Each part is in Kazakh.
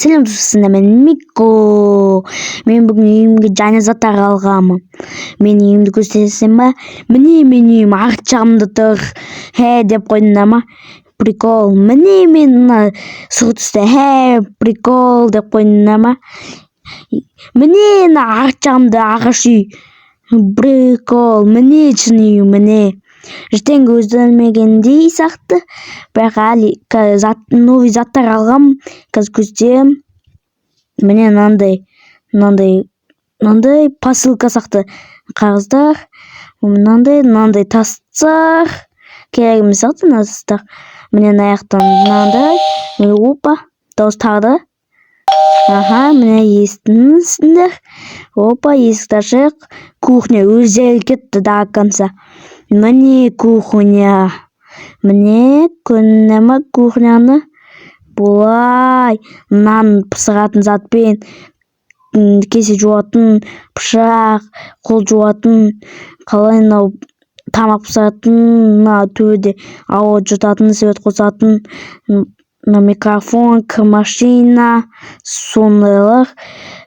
Selam dostum, ben Miko. Men бүгін үйімге жаңа заттар алғанмын. Мен үйімді көрсетсем ба? Міне мен үйім арт тұр. Деп қойдым ма? Прикол. Міне мен мына сұр түсті. Прикол деп қойдым ма? Міне мына арт жағымда ағаш үй. Прикол. Міне шын үй, міне. Ертең көзделмегендей сияқты, бірақ әлі новый заттар алғам, қазір көздем. Міне мынандай посылка сияқты қағаздар, мынандай тастар, керек емес сияқты мына тастар. Міне аяқтан мынандай, опа, дауыс тағы. Міне естіңіздер. Опа, есікті ашық. Кухня өзі кетті до конца. Міне кухня. Міне көрінемі кухняны. Бұлай нан пысыратын затпен, кесе жуатын, пышақ, қол жуатын, қалай тамақ пысыратын, төбеде ауа жұтатын, свет қосатын, микрофон, машина, сондайлар.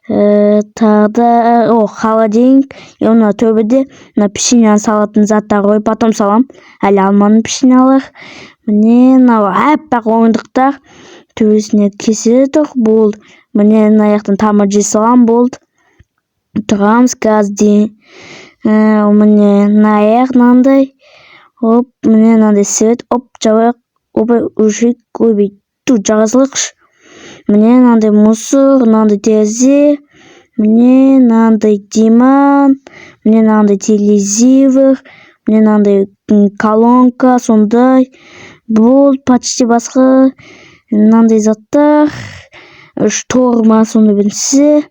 Тағы холодильник, төбеде печенье салатын заттар қойып, потом салам. Әлі алманың печеньелер. Міне аппақ ойындықтар. Төбесіне кесе тұр, болды. Міне аяқтан тамақ жей салам, болды. Тұрамыз қазір. Міне аяқ мынандай. Міне мынандай свет. Жабайық. Өшік көбейт. Жағасылықш. Міне мынандай мусор, мынандай терезе. Міне мынандай диван. Міне мынандай телевизор. Міне мынандай колонка, сондай. Бұл почти басқа. Мынандай заттар. Шторма, сондай бірінші.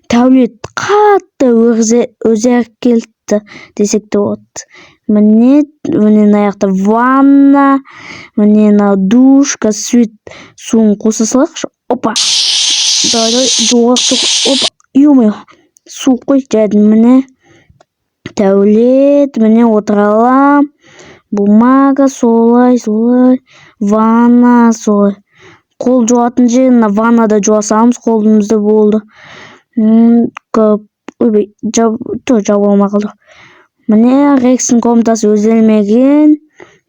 Таблет қатты өзер келді десек те болады. Міне аяқта ванна. Міне душка, свет, суын қоса салақшы. Опа. Опа. Ё-моё. Су қой жадым. Міне туалет. Міне отыралам. Бумага солай. Ванна солай. Қол жуатын жер. Ваннада жуасамыз. Қолымызда болды. Жабылма қалды. Міне Рекстің комнатасы өзделмеген.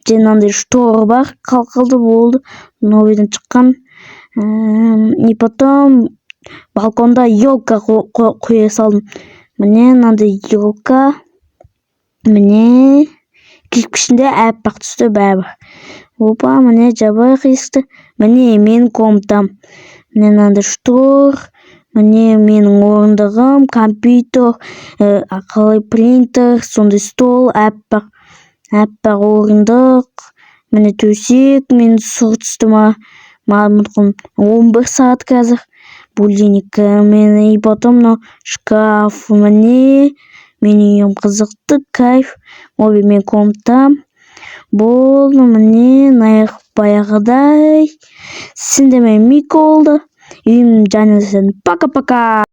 Мынандай штор бар. Қалқылды болды. Новыйдан шыққан. И потом балконда елка қоя салдым. Міне мынандай елка. Міне кірпішінде аппақ түсті бәрі. Опа, міне жабайық есікті. Міне менің комнатам. Міне мынандай штор. Міне менің орындығым, компьютер, ақылы принтер, сондай стол, аппақ орындық. Міне төсек, мен сұр түсті мағымырқым 11 сағат қазір. Будильник, мені и потом шкаф. Міне менің үйім қызықты, кайф. Обе мен комнатам. Болды, міне наяқ баяғыдай. Сенде мен Мико болды. Үйім жаңасын. Пока-пока.